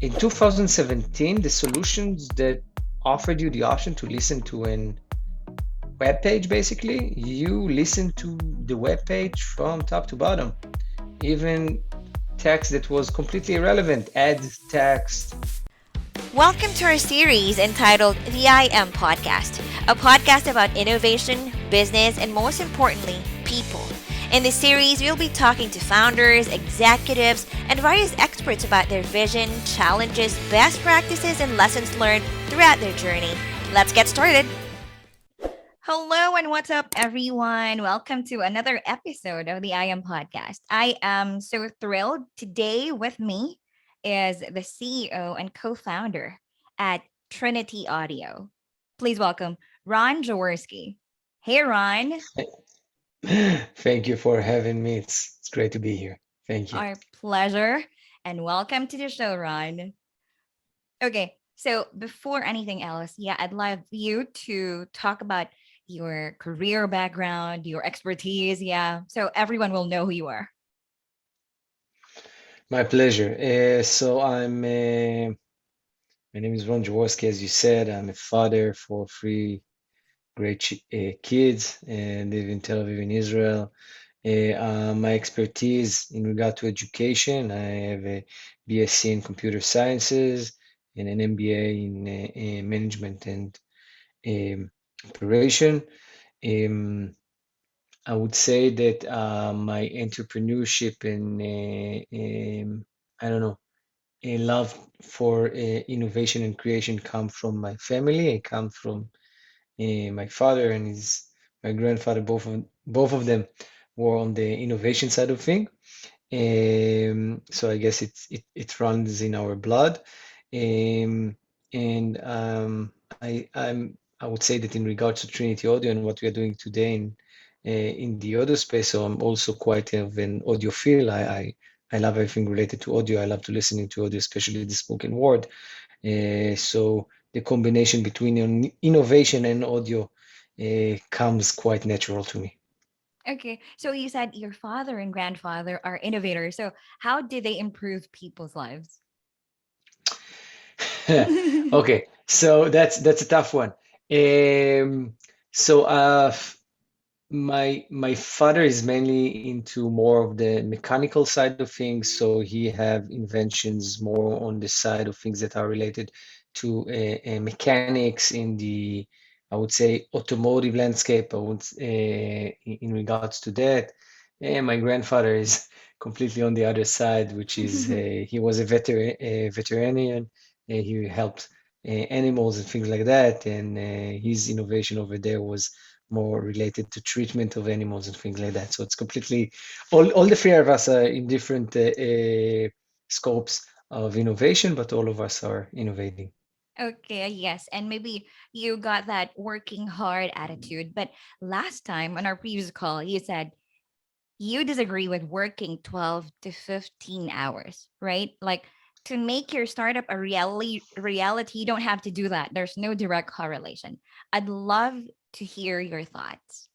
In 2017, the solutions that offered you the option to listen to an web page, basically, you listen to the web page from top to bottom, even text that was completely irrelevant, add text. Welcome to our series entitled the IAM Podcast, a podcast about innovation, business, and most importantly, people. In this series, we'll be talking to founders, executives, and various experts about their vision, challenges, best practices, and lessons learned throughout their journey. Let's get started. Hello and what's up, everyone? Welcome to another episode of the IAM Podcast. I am so thrilled. Today with me is the CEO and co founder at Trinity Audio. Please welcome Ron Jaworski. Hey, Ron. Thank you for having me. It's great to be here. Thank you. Our pleasure. And welcome to the show, Ron. Okay, so before anything else, yeah, I'd love you to talk about your career background, your expertise, yeah, so everyone will know who you are. My pleasure. My name is Ron Jaworski, as you said. I'm a father for three great kids and live in Tel Aviv in Israel. My expertise in regard to education, I have a BSc in computer sciences and an MBA in management and operation. Um, I would say that my entrepreneurship and I don't know, a love for innovation and creation come from my family. I come from my father and my grandfather. Both of them were on the innovation side of things. So I guess it runs in our blood. Um, and I would say that in regards to Trinity Audio and what we are doing today in the audio space, so I'm also quite of an audiophile. I love everything related to audio. I love to listening to audio, especially the spoken word. So the combination between innovation and audio comes quite natural to me. Okay, so you said your father and grandfather are innovators. So how did they improve people's lives? Okay, so that's a tough one. Um, so my father is mainly into more of the mechanical side of things, so he have inventions more on the side of things that are related to mechanics in the, I would say, automotive landscape. In regards to that. And my grandfather is completely on the other side, which is he was a veterinarian. He helped animals and things like that, and his innovation over there was more related to treatment of animals and things like that. So it's completely all the three of us are in different scopes of innovation, but all of us are innovating. Okay, yes. And maybe you got that working hard attitude. But last time on our previous call, you said you disagree with working 12 to 15 hours, right? Like to make your startup a reality, you don't have to do that. There's no direct correlation. I'd love to hear your thoughts.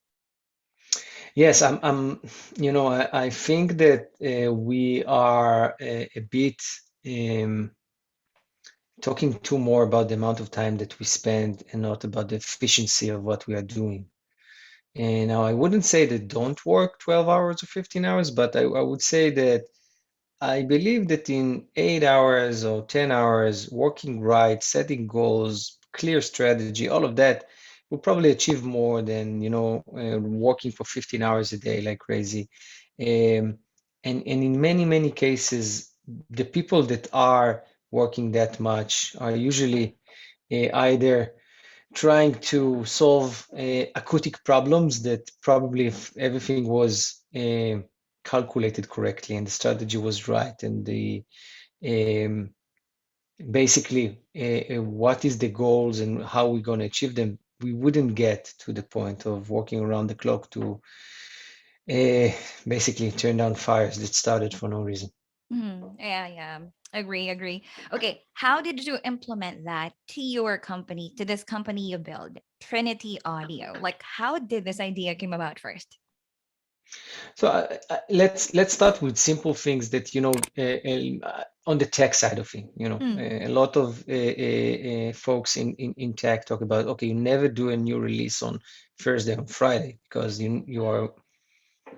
Yes, I think that we are a bit um, talking too more about the amount of time that we spend and not about the efficiency of what we are doing. And now I wouldn't say that don't work 12 hours or 15 hours, but I would say that I believe that in 8 hours or 10 hours, working right, setting goals, clear strategy, all of that will probably achieve more than, working for 15 hours a day like crazy. Um, and in many, many cases, the people that are working that much are usually either trying to solve acoustic problems that probably if everything was calculated correctly and the strategy was right and the um, basically what is the goals and how we're going to achieve them, we wouldn't get to the point of working around the clock to uh, basically turn down fires that started for no reason. Yeah, yeah. Agree. Okay, how did you implement that to your company, to this company you build, Trinity Audio? Like, how did this idea came about first? So let's start with simple things that on the tech side of things. Mm. A lot of folks in tech talk about, okay, you never do a new release on Thursday and Friday because you are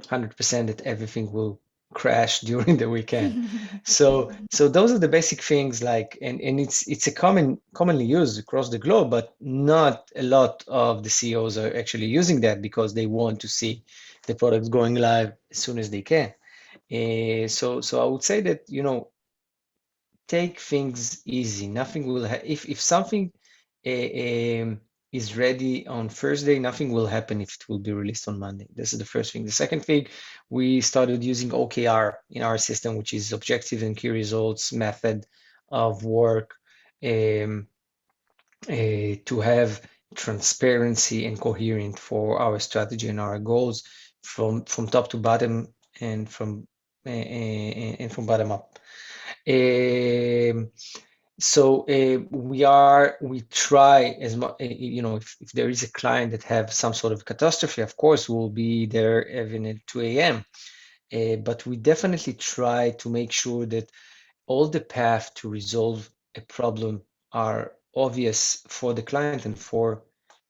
100% that everything will crash during the weekend. So those are the basic things, like, and it's a commonly used across the globe, but not a lot of the CEOs are actually using that because they want to see the products going live as soon as they can. So I would say that, take things easy. Nothing will if something is ready on Thursday, nothing will happen if it will be released on Monday. This is the first thing. The second thing, we started using OKR in our system, which is objective and key results method of work, um, to have transparency and coherent for our strategy and our goals from top to bottom and from bottom up. Um, we try as much, if there is a client that have some sort of catastrophe, of course we'll be there even at 2 a.m. But we definitely try to make sure that all the path to resolve a problem are obvious for the client and for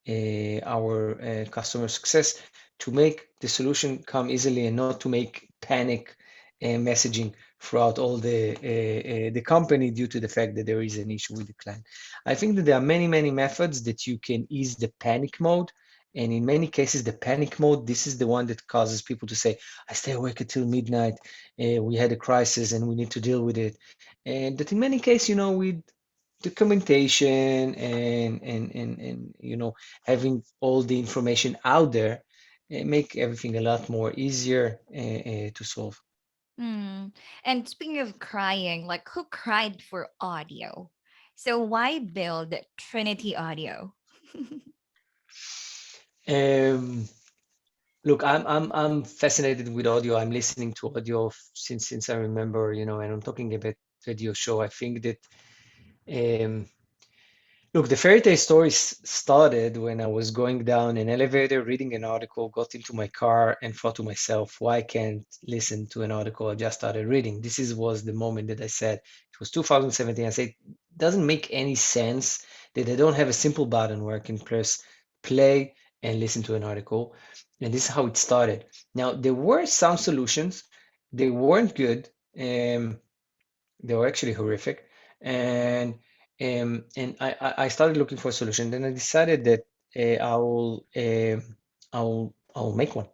our customer success, to make the solution come easily and not to make panic messaging throughout all the company due to the fact that there is an issue with the client. I think that there are many methods that you can ease the panic mode. And in many cases, the panic mode, this is the one that causes people to say, I stay awake until midnight. We had a crisis and we need to deal with it. And that in many cases, with documentation and having all the information out there, make everything a lot more easier to solve. Mm. And speaking of crying, like who cried for audio? So why build Trinity Audio? Um, Look, I'm fascinated with audio. I'm listening to audio since I remember, and I'm talking about radio show. I think that um, look, the fairy tale story started when I was going down an elevator, reading an article, got into my car, and thought to myself, why can't listen to an article I just started reading? Was the moment that I said, it was 2017. I said, it doesn't make any sense that I don't have a simple button where I can press play and listen to an article. And this is how it started. Now, there were some solutions, they weren't good. They were actually horrific, and I started looking for a solution. Then I decided that I'll make one.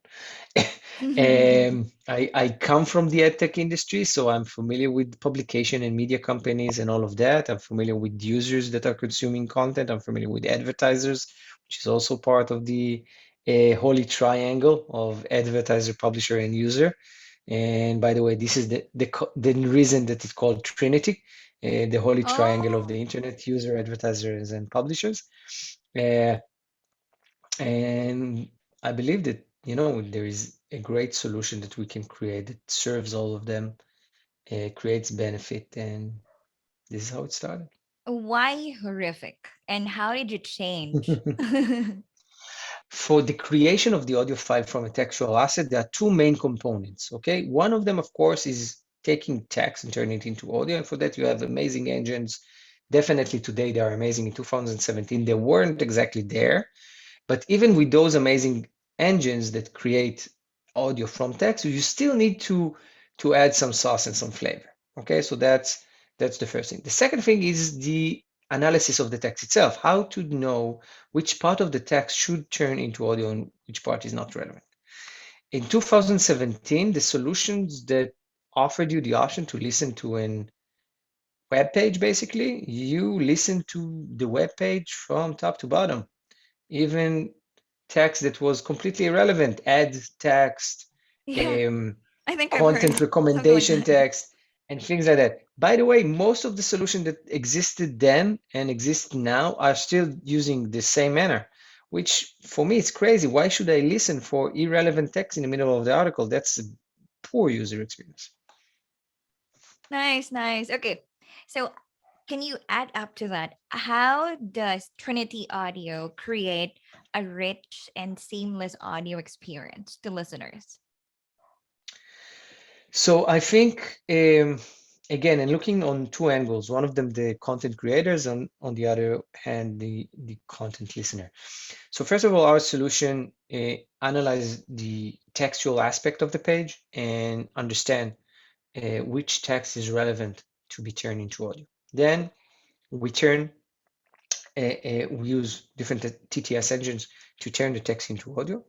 I come from the ed tech industry, so I'm familiar with publication and media companies and all of that. I'm familiar with users that are consuming content. I'm familiar with advertisers, which is also part of the holy triangle of advertiser, publisher, and user. And by the way, this is the reason that it's called Trinity, the holy triangle of the Oh, internet: user, advertisers, and publishers. Uh, and I believe that, there is a great solution that we can create that serves all of them, creates benefit, and this is how it started. why horrific? And how did you change? For the creation of the audio file from a textual asset, there are two main components. Okay, one of them, of course, is taking text and turning it into audio, and for that you have amazing engines. Definitely today they are amazing. In 2017 they weren't exactly there, but even with those amazing engines that create audio from text, you still need to add some sauce and some flavor. Okay, so that's the first thing. The second thing is the analysis of the text itself, how to know which part of the text should turn into audio and which part is not relevant. In 2017, the solutions that offered you the option to listen to an web page, basically, you listen to the web page from top to bottom, even text that was completely irrelevant, ad text, Yeah, um, I think I've content heard something like recommendation that. text, and things like that. By the way, most of the solutions that existed then and exist now are still using the same manner, which for me it's crazy. Why should I listen for irrelevant text in the middle of the article? That's a poor user experience. Nice, nice. Okay. So, can you add up to that? How does Trinity Audio create a rich and seamless audio experience to listeners? So I think, again, and looking on two angles, one of them the content creators, and on the other hand the content listener. So first of all, our solution analyze the textual aspect of the page and understand which text is relevant to be turned into audio. Then we turn we use different TTS engines to turn the text into audio,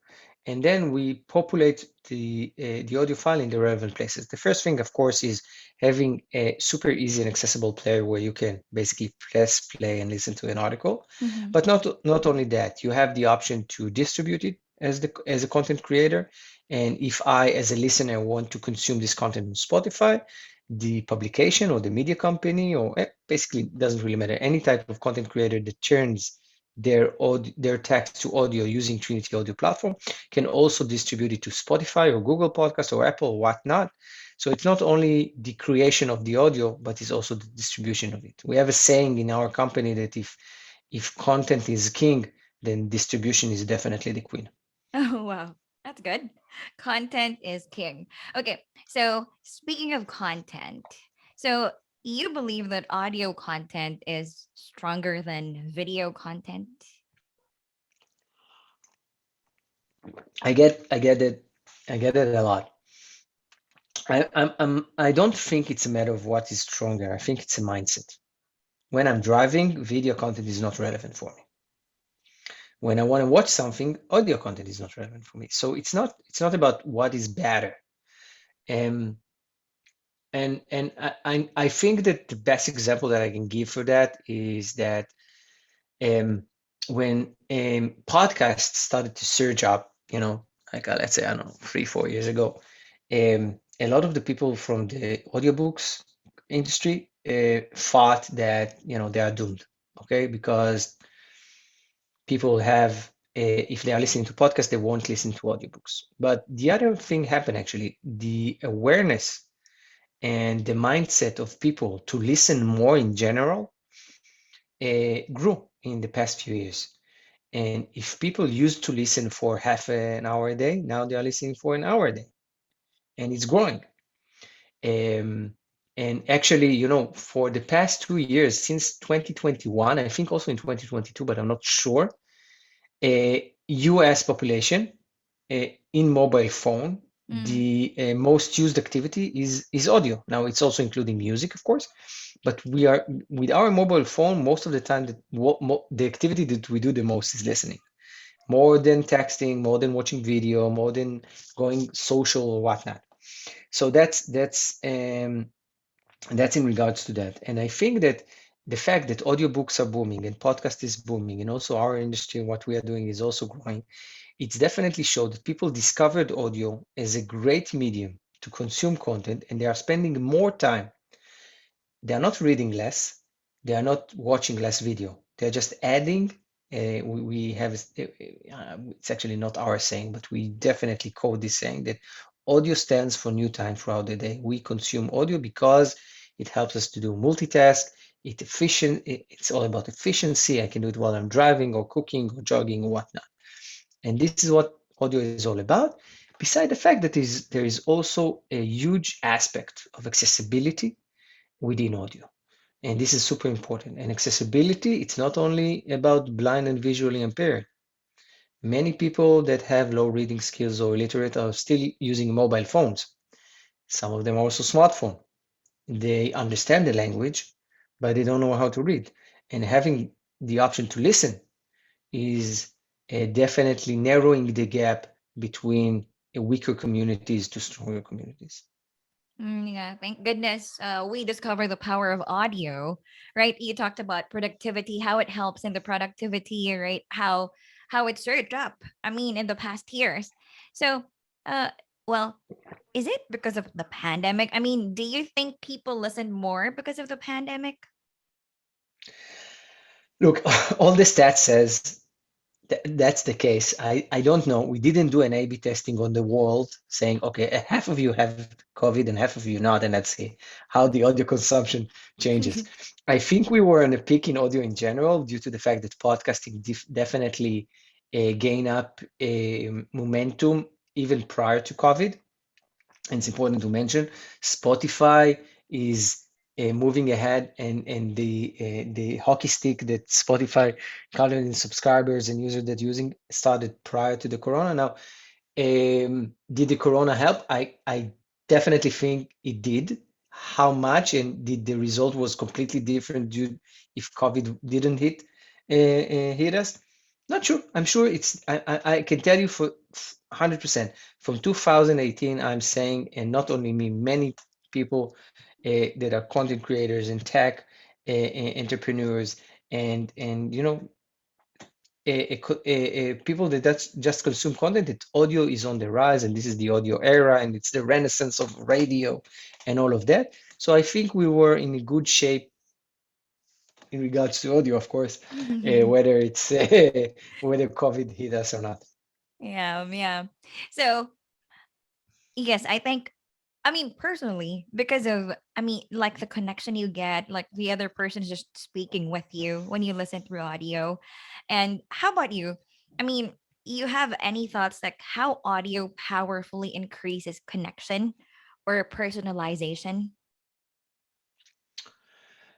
and then we populate the audio file in the relevant places. The first thing, of course, is having a super easy and accessible player where you can basically press play and listen to an article. Mm-hmm. But not only that, you have the option to distribute it as a content creator. And if I, as a listener, want to consume this content on Spotify, the publication or the media company, or basically doesn't really matter, any type of content creator that turns their text to audio using Trinity Audio platform can also distribute it to Spotify or Google Podcast or Apple or whatnot. So it's not only the creation of the audio, but it's also the distribution of it. We have a saying in our company that if content is king, then distribution is definitely the queen. Oh, wow. That's good. Content is king. Okay. So, speaking of content, so you believe that audio content is stronger than video content? I get it a lot. I don't think it's a matter of what is stronger. I think it's a mindset. When I'm driving, video content is not relevant for me. When I want to watch something, audio content is not relevant for me. So it's not about what is better. Um, and I think that the best example that I can give for that is that um, when podcasts started to surge up, like let's say, I don't know, 3, 4 years ago, a lot of the people from the audiobooks industry thought that they are doomed, okay, because people have if they are listening to podcasts, they won't listen to audiobooks. But the other thing happened, actually, the awareness and the mindset of people to listen more in general grew in the past few years. And if people used to listen for half an hour a day, now they are listening for an hour a day, and it's growing. Um, and actually, for the past 2 years, since 2021, I think also in 2022, but I'm not sure, US population in mobile phone, Mm. the most used activity is audio. Now it's also including music, of course, but we are with our mobile phone most of the time. The activity that we do the most is listening, more than texting, more than watching video, more than going social or whatnot. So that's in regards to that. And I think that the fact that audiobooks are booming and podcast is booming, and also our industry and what we are doing is also growing, it's definitely showed that people discovered audio as a great medium to consume content, and they are spending more time. They are not reading less, they are not watching less video. They're just adding. We have, it's actually not our saying, but we definitely quote this saying that audio stands for new time throughout the day. We consume audio because it helps us to do multitask. It's all about efficiency. I can do it while I'm driving or cooking or jogging or whatnot. And this is what audio is all about. Beside the fact that there is also a huge aspect of accessibility within audio. And this is super important. And accessibility, it's not only about blind and visually impaired. Many people that have low reading skills or illiterate are still using mobile phones. Some of them are also smartphone. They understand the language, but they don't know how to read. And having the option to listen is definitely narrowing the gap between weaker communities to stronger communities. Yeah, thank goodness we discovered the power of audio, right? You talked about productivity, how it helps in the productivity, right? How it surged up. I mean, in the past years. So, uh, well, is it because of the pandemic? I mean, do you think people listen more because of the pandemic? Look, all the stats says that's the case. I don't know. We didn't do an A/B testing on the world saying, okay, half of you have COVID and half of you not, and let's see how the audio consumption changes. I think we were on a peak in audio in general due to the fact that podcasting definitely gained up momentum even prior to COVID. And it's important to mention Spotify is moving ahead, and the hockey stick that Spotify counted in subscribers and users that using started prior to the corona. Now, did the corona help? I definitely think it did. How much and did the result was completely different due if COVID didn't hit us? Not sure. I'm sure it's. I can tell you for 100% from 2018. I'm saying, and not only me, many people that are content creators and tech entrepreneurs and people that just consume content, that audio is on the rise, and this is the audio era, and it's the renaissance of radio and all of that. So I think we were in a good shape in regards to audio, of course, whether it's whether COVID hit us or not. Yeah, yeah. So, yes, I think, I mean, personally, because of, I mean, like the connection you get, like the other person is just speaking with you when you listen through audio. And how about you? I mean, you have any thoughts like how audio powerfully increases connection or personalization?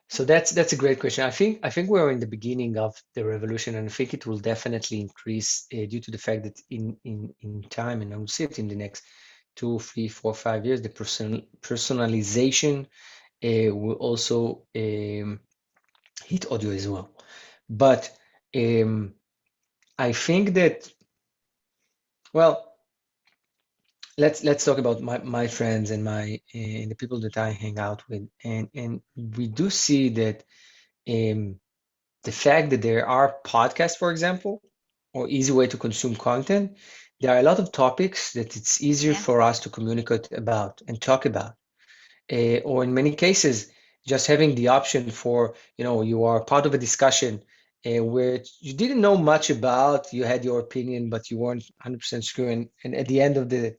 So that's a great question. I think we're in the beginning of the revolution, and I think it will definitely increase due to the fact that in time, and I will see it in the next 2, 3, 4, 5 years, the personalization will also hit audio as well. But um, I think that, well, let's talk about my friends and my and the people that I hang out with, and we do see that um, the fact that there are podcasts, for example, or easy way to consume content, there are a lot of topics that it's easier Yeah. for us to communicate about and talk about. Or in many cases, just having the option for, you are part of a discussion where you didn't know much about, you had your opinion, but you weren't 100% sure. And at the end of the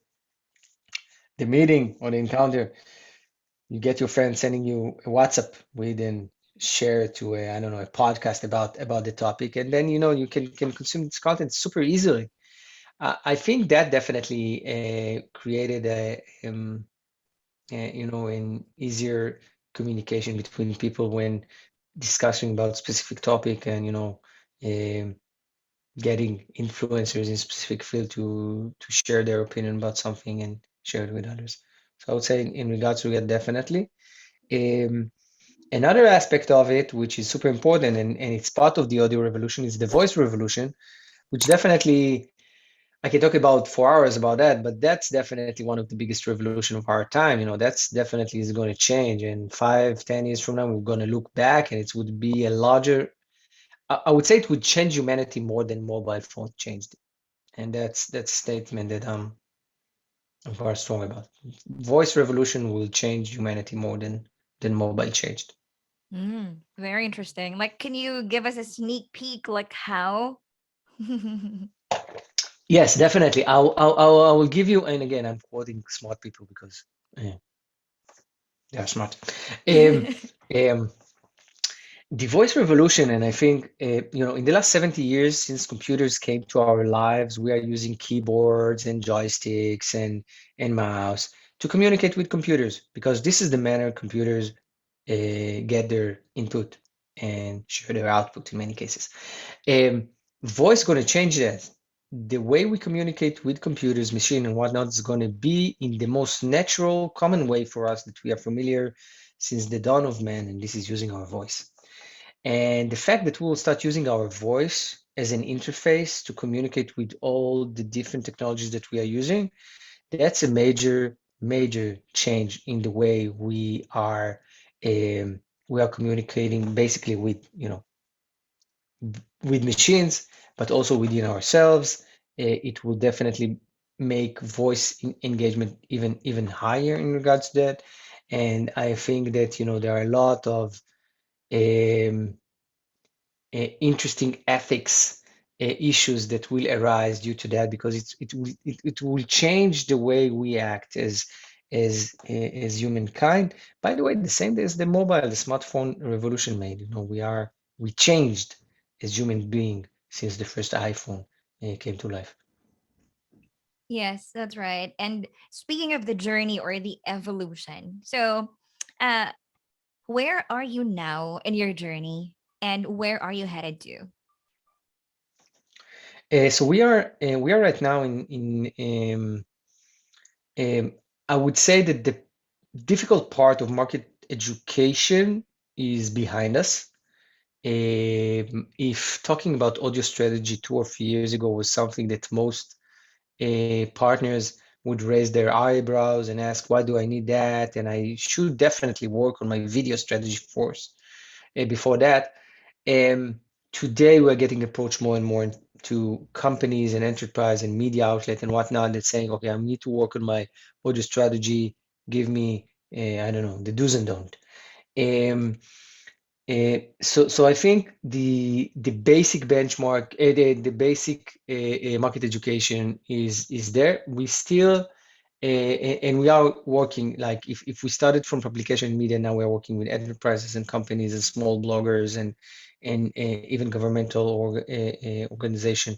meeting or the encounter, you get your friend sending you a WhatsApp with and share it to a, I don't know, a podcast about the topic, and then you can consume this content super easily. I think that definitely created an easier communication between people when discussing about specific topic, and um, getting influencers in specific field to share their opinion about something and share it with others. So I would say in regards to that, definitely. Um, Another aspect of it, which is super important, and it's part of the audio revolution, is the voice revolution, which definitely I can talk about for hours about that, but that's definitely one of the biggest revolution of our time. That's definitely is going to change. And 5, 10 years from now, we're going to look back, and it would be a larger. I would say it would change humanity more than mobile phone changed it. And that's a statement that I'm very strong about. Voice revolution will change humanity more than mobile changed. Very interesting. Like, can you give us a sneak peek, like how? Yes, definitely. I will give you, and again, I'm quoting smart people because eh, they are smart. Um, um, the voice revolution, and I think, in the last 70 years since computers came to our lives, we are using keyboards and joysticks and mouse to communicate with computers, because this is the manner computers get their input and share their output in many cases. Um, Voice going to change that. The way we communicate with computers, machine, and whatnot is going to be in the most natural, common way for us that we are familiar since the dawn of man, and this is using our voice. And the fact that we will start using our voice as an interface to communicate with all the different technologies that we are using, that's a major, major change in the way we are communicating basically with machines, but also within ourselves. It will definitely make voice engagement even higher in regards to that. And I think that there are a lot of um, interesting ethics issues that will arise due to that, because it will change the way we act as humankind. By the way, the same as the smartphone revolution made. We changed as human being since the first iPhone came to life. Yes, that's right. And speaking of the journey or the evolution, so uh, where are you now in your journey, and where are you headed to? So we are right now in um, I would say that the difficult part of market education is behind us. If talking about audio strategy 2 or 3 years ago was something that most partners would raise their eyebrows and ask, why do I need that? And I should definitely work on my video strategy first. Before that, um, today we're getting approached more and more to companies and enterprise and media outlet and whatnot that's saying, okay, I need to work on my audio strategy. Give me, I don't know, the do's and don't. Um, so I think the basic benchmark, the basic market education is there. We still and we are working like if we started from publication media, now we're working with enterprises and companies and small bloggers and even governmental organization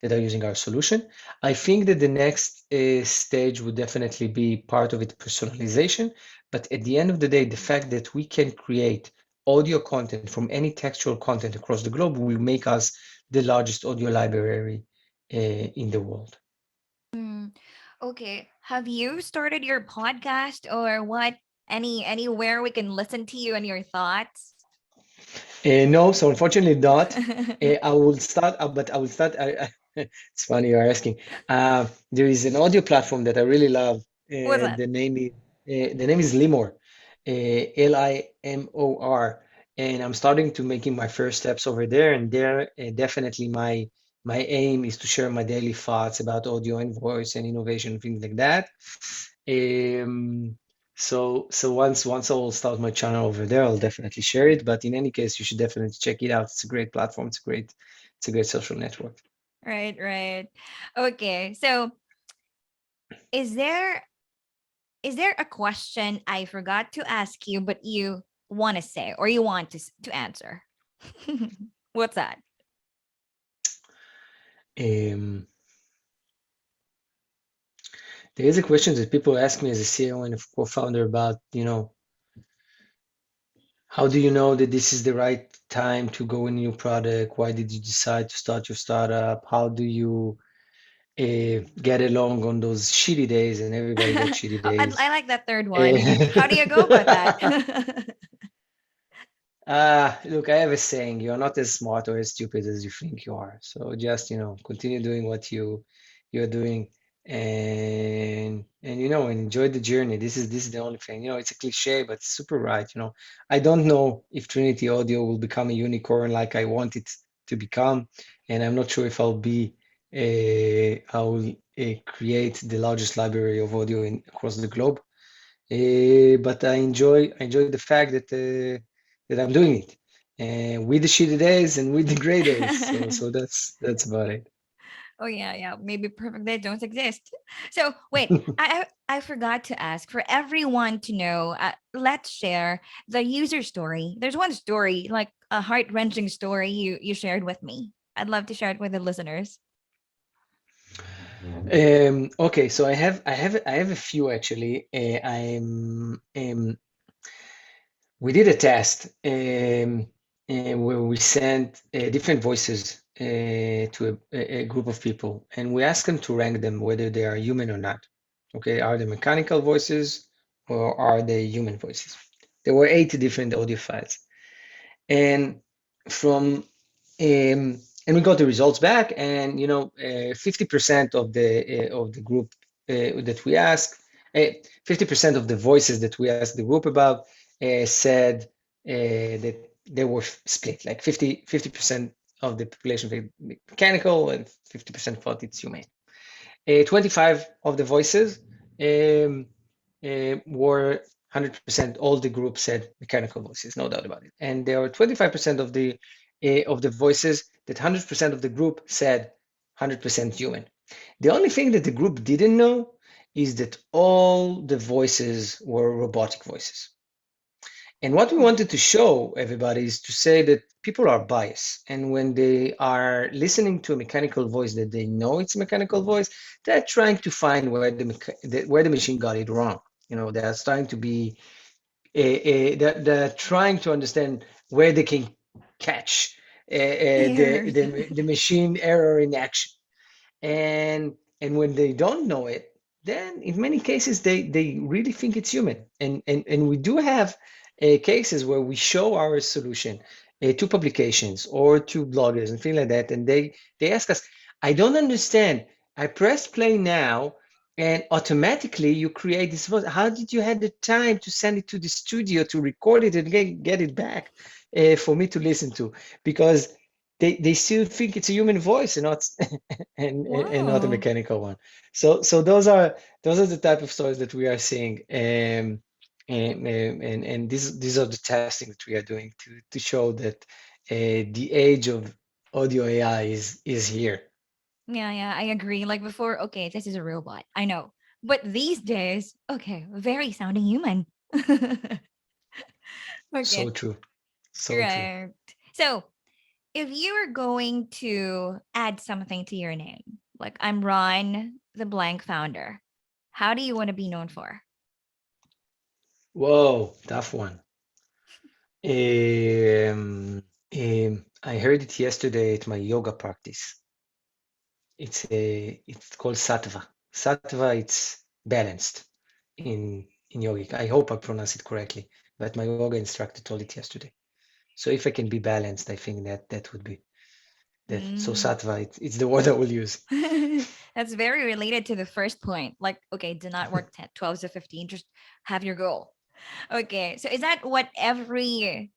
that are using our solution. I think that the next stage would definitely be part of it, personalization. But at the end of the day, the fact that we can create audio content from any textual content across the globe will make us the largest audio library in the world. Hmm. Okay. Have you started your podcast or what? Anywhere we can listen to you and your thoughts? No, so unfortunately not. I will start, but I will start. It's funny you're asking. There is an audio platform that I really love. What's that? The name is Limor, Limor, and I'm starting to making my first steps over there. And there, definitely my aim is to share my daily thoughts about audio and voice and innovation, things like that. Um, so once I will start my channel over there, I'll definitely share it. But in any case, you should definitely check it out. It's a great platform. It's a great social network. Right, right. Okay. So, is there is there a question I forgot to ask you but you want to say or you want to answer? What's that? Um, there is a question that people ask me as a CEO and a co-founder about, how do you know that this is the right time to go in a new product? Why did you decide to start your startup? How do you get along on those shitty days? And everybody gets shitty Oh, days. I like that third one. How do you go about that? Uh, Look, I have a saying, you're not as smart or as stupid as you think you are. So just, continue doing what you're doing and enjoy the journey. This is the only thing. It's a cliche, but it's super right. I don't know if Trinity Audio will become a unicorn like I want it to become, and I'm not sure if I will create the largest library of audio across the globe. But I enjoy the fact that I'm doing it, with the shitty days and with the great days. So that's about it. Oh yeah, yeah. Maybe perfect day don't exist. So wait, I forgot to ask for everyone to know. Let's share the user story. There's one story, like a heart wrenching story you shared with me. I'd love to share it with the listeners. Okay, so I have a few actually. We did a test where we sent different voices to a group of people, and we asked them to rank them whether they are human or not. Okay, are they mechanical voices or are they human voices? There were 80 different audio files, and from and we got the results back, and 50% of the group that we asked, 50% of the voices that we asked the group about said that they were split, like 50% of the population think mechanical and 50% thought it's human. 25 of the voices um, were 100%. All the group said mechanical voices, no doubt about it. And there were 25% of the voices that 100% of the group said 100% human. The only thing that the group didn't know is that all the voices were robotic voices. And what we wanted to show everybody is to say that people are biased. And when they are listening to a mechanical voice that they know it's a mechanical voice, they're trying to find where the machine got it wrong. They're trying to be they're trying to understand where they can catch Errors. the machine error in action. And when they don't know it, then in many cases they really think it's human. And we do have cases where we show our solution to publications or to bloggers and things like that, and they ask us, I don't understand. I press play now, and automatically you create this voice. How did you have the time to send it to the studio to record it and get it back for me to listen to? Because they still think it's a human voice and not and not a Wow. mechanical one. So those are the type of stories that we are seeing, and these are the testing that we are doing to show that the age of audio AI is here. Yeah, yeah, I agree. Like before, okay, this is a robot. I know. But these days, okay, very sounding human. Okay, So true, so true. right. So, if you are going to add something to your name, like I'm Ron, the blank founder, how do you want to be known for? Whoa, tough one. I heard it yesterday at my yoga practice. It's called sattva. Sattva, it's balanced in yogic. I hope I pronounce it correctly, but my yoga instructor told it yesterday. So if I can be balanced, I think that would be that. So Mm. sattva, it's the word I will use. That's very related to the first point. Like, okay, do not work 10, 12 to 15, just have your goal. Okay, so is that what every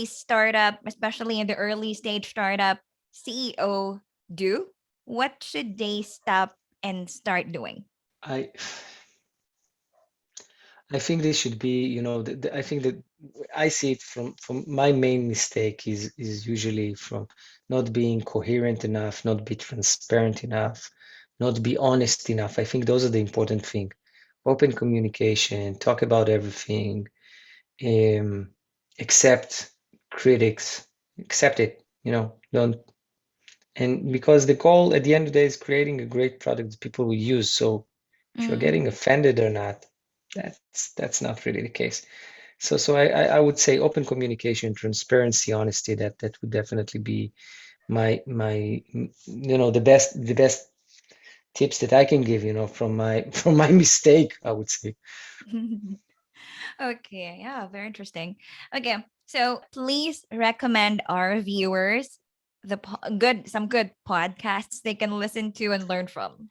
startup, especially in the early stage startup CEO do? What should they stop and start doing? I I think this should be, I think that I see it from my main mistake is usually from not being coherent enough, not be transparent enough, not be honest enough. I think those are the important thing. Open communication, talk about everything, um, accept critics, accept it, don't. And because the goal at the end of the day is creating a great product that people will use. So if you're Mm, getting offended or not, that's not really the case. So I would say open communication, transparency, honesty. That would definitely be the best tips that I can give. From my from my mistake, I would say. okay, yeah, very interesting. Okay, so please recommend our viewers some good podcasts they can listen to and learn from.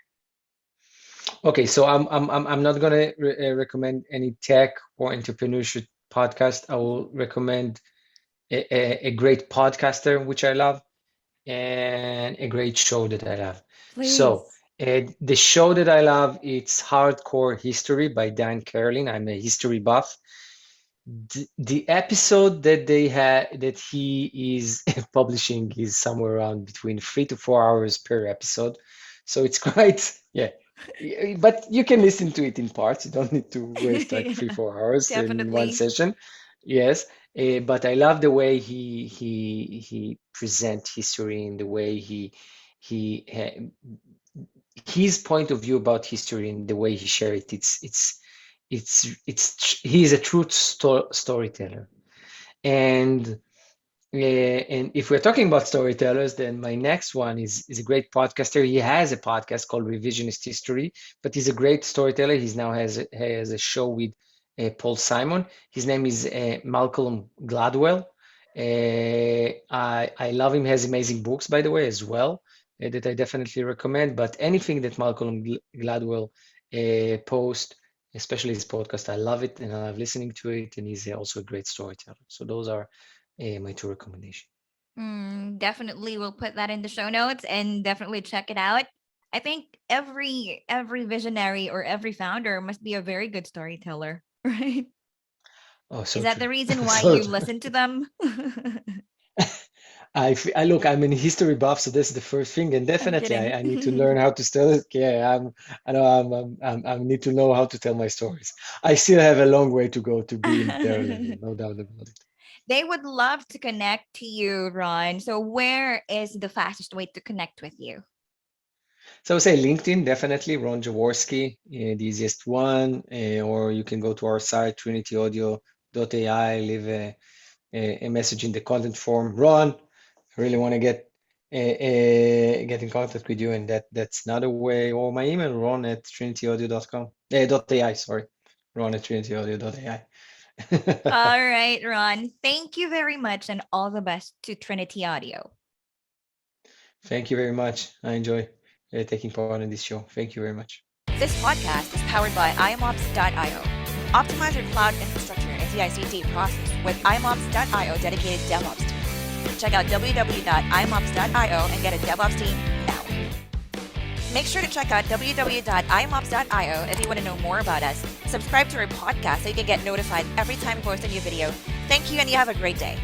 Okay, so I'm not gonna recommend any tech or entrepreneurship podcast. I will recommend a great podcaster, which I love, and a great show that I love. So, Please. the show that I love, it's Hardcore History by Dan Carlin. I'm a history buff. The episode that he is publishing is somewhere around between 3 to 4 hours per episode. So it's quite, yeah. But you can listen to it in parts. You don't need to waste like three, Yeah, 4 hours in one definitely. session. Yes, but I love the way he present history and the way he his point of view about history and the way he share it. He's a true storyteller. And if we're talking about storytellers, then my next one is a great podcaster. He has a podcast called Revisionist History, but he's a great storyteller. He's now has a show with Paul Simon. His name is Malcolm Gladwell. I love him. He has amazing books, by the way, as well, that I definitely recommend. But anything that Malcolm Gladwell post, especially his podcast, I love it and I love listening to it. And he's also a great storyteller. So those are my two recommendations. Mm, definitely we'll put that in the show notes and definitely check it out. I think every visionary or every founder must be a very good storyteller, right? Oh, so Is that true. the reason why So you true. listen to them? I look, I'm in history buff, so this is the first thing, and I'm definitely I need to kidding. learn how to tell it. Yeah, I know I need to know how to tell my stories. I still have a long way to go to be in their level, no doubt about it. They would love to connect to you, Ron. So, where is the fastest way to connect with you? So I would say LinkedIn, definitely, Ron Jaworski, the easiest one, or you can go to our site, trinityaudio.ai, leave a message in the content form. Ron, I really want to get in contact with you, and that's another way. Or my email, ron at trinityaudio.com, .ai, sorry, ron at trinityaudio.ai. All right, Ron. Thank you very much and all the best to Trinity Audio. Thank you very much. I enjoy taking part in this show. Thank you very much. This podcast is powered by IAMOps.io. Optimize your cloud infrastructure and CI/CD process with IAMOps.io dedicated DevOps team. Check out www.iamops.io and get a DevOps team now. Make sure to check out www.iamops.io if you want to know more about us. Subscribe to our podcast so you can get notified every time we post a new video. Thank you and you have a great day.